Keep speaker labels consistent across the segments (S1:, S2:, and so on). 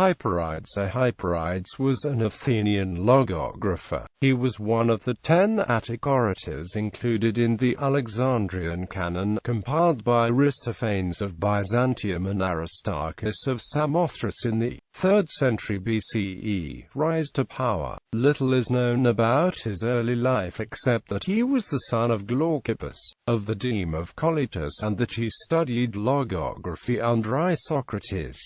S1: Hyperides. Hyperides was an Athenian logographer. He was one of the 10 Attic orators included in the Alexandrian Canon, compiled by Aristophanes of Byzantium and Aristarchus of Samothrace in the 3rd century BCE. Rise to power. Little is known about his early life except that he was the son of Glaucippus, of the deme of Colletus, and that he studied logography under Socrates.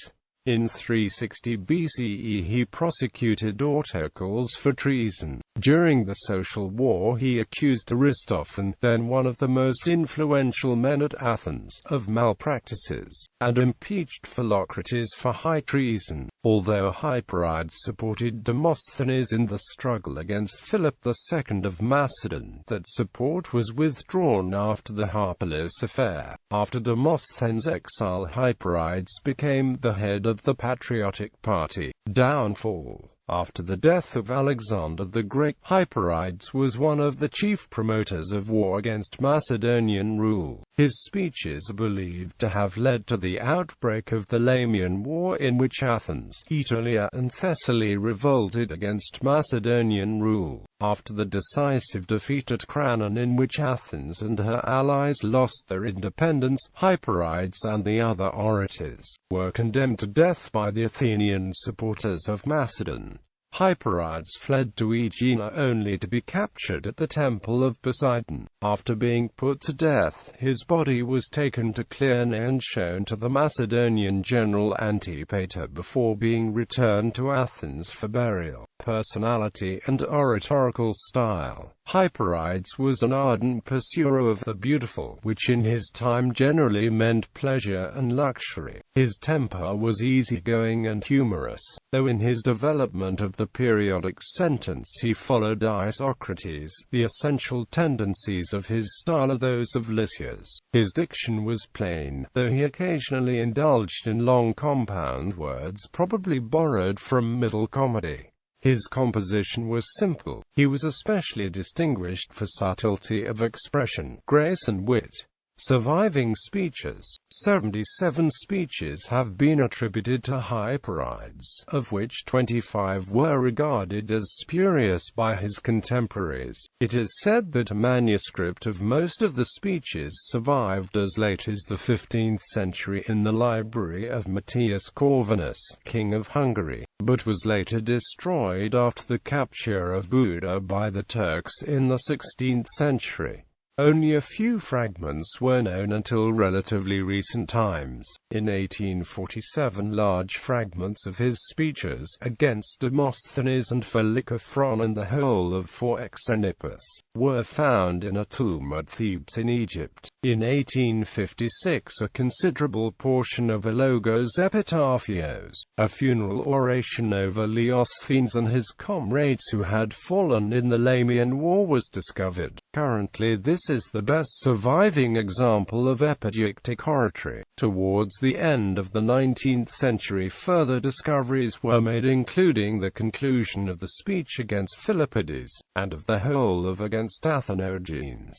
S1: In 360 BCE he prosecuted orators for treason. During the Social War he accused Aristophanes, then one of the most influential men at Athens, of malpractices, and impeached Philocrates for high treason. Although Hyperides supported Demosthenes in the struggle against Philip II of Macedon, that support was withdrawn after the Harpalyce affair. After Demosthenes' exile, Hyperides became the head of the Patriotic Party. Downfall. After the death of Alexander the Great, Hyperides was one of the chief promoters of war against Macedonian rule. His speeches are believed to have led to the outbreak of the Lamian War, in which Athens, Aetolia, and Thessaly revolted against Macedonian rule. After the decisive defeat at Cranon, in which Athens and her allies lost their independence, Hyperides and the other orators were condemned to death by the Athenian supporters of Macedon. Hyperides fled to Aegina only to be captured at the Temple of Poseidon. After being put to death, his body was taken to Clearne and shown to the Macedonian general Antipater before being returned to Athens for burial. Personality and oratorical style. Hyperides was an ardent pursuer of the beautiful, which in his time generally meant pleasure and luxury. His temper was easygoing and humorous, though in his development of the periodic sentence he followed Socrates. The essential tendencies of his style are those of Lysias. His diction was plain, though he occasionally indulged in long compound words probably borrowed from Middle Comedy. His composition was simple. He was especially distinguished for subtlety of expression, grace and wit. Surviving speeches. 77 speeches have been attributed to Hyperides, of which 25 were regarded as spurious by his contemporaries. It is said that a manuscript of most of the speeches survived as late as the 15th century in the library of Matthias Corvinus, king of Hungary, but was later destroyed after the capture of Buda by the Turks in the 16th century. Only a few fragments were known until relatively recent times. In 1847, large fragments of his speeches against Demosthenes and Philocrates and the whole of For Xenippus were found in a tomb at Thebes in Egypt. In 1856, a considerable portion of Logos Epitaphios, a funeral oration over Leosthenes and his comrades who had fallen in the Lamian War, was discovered. Currently this is the best surviving example of epigeictic oratory. Towards the end of the 19th century further discoveries were made, including the conclusion of the speech against Philippides, and of the whole of against Athenogenes.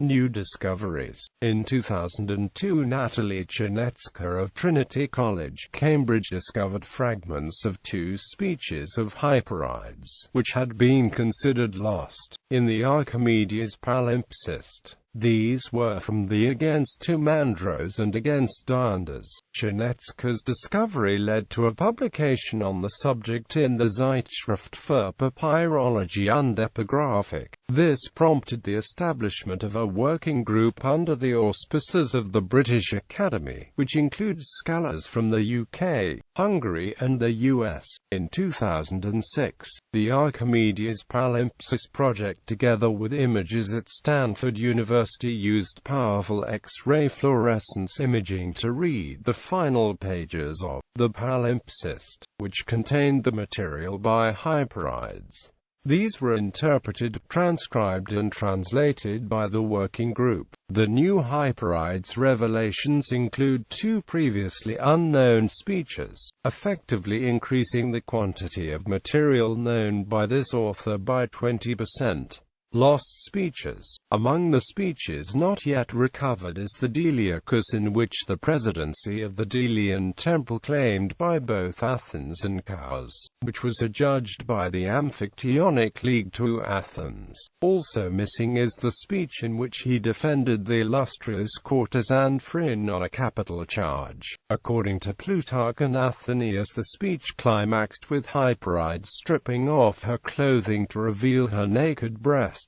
S1: New discoveries. In 2002, Natalie Chernetska of Trinity College, Cambridge, discovered fragments of 2 speeches of Hyperides, which had been considered lost, in the Archimedes palimpsest. These were from the Against Timandros and Against Dianders. Chernetska's discovery led to a publication on the subject in the Zeitschrift für Papyrology und Epigraphic. This prompted the establishment of a working group under the auspices of the British Academy, which includes scholars from the UK, Hungary and the US. In 2006, the Archimedes Palimpsest project, together with images at Stanford University, used powerful X-ray fluorescence imaging to read the final pages of the palimpsest, which contained the material by Hyperides. These were interpreted, transcribed and translated by the working group. The new Hyperides revelations include 2 previously unknown speeches, effectively increasing the quantity of material known by this author by 20%. Lost speeches. Among the speeches not yet recovered is the Deliacus, in which the presidency of the Delian temple claimed by both Athens and Chios, which was adjudged by the Amphictyonic League to Athens. Also missing is the speech in which he defended the illustrious courtesan Phryne on a capital charge. According to Plutarch and Athenaeus, the speech climaxed with Hyperides stripping off her clothing to reveal her naked breasts,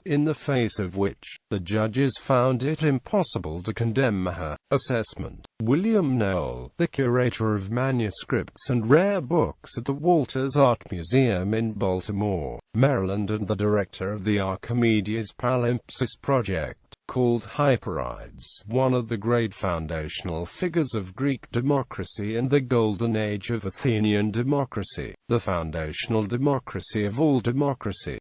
S1: in the face of which the judges found it impossible to condemn her. Assessment. William Noel, the curator of manuscripts and rare books at the Walters Art Museum in Baltimore, Maryland, and the director of the Archimedes Palimpsest project, called Hyperides one of the great foundational figures of Greek democracy and the golden age of Athenian democracy, the foundational democracy of all democracy.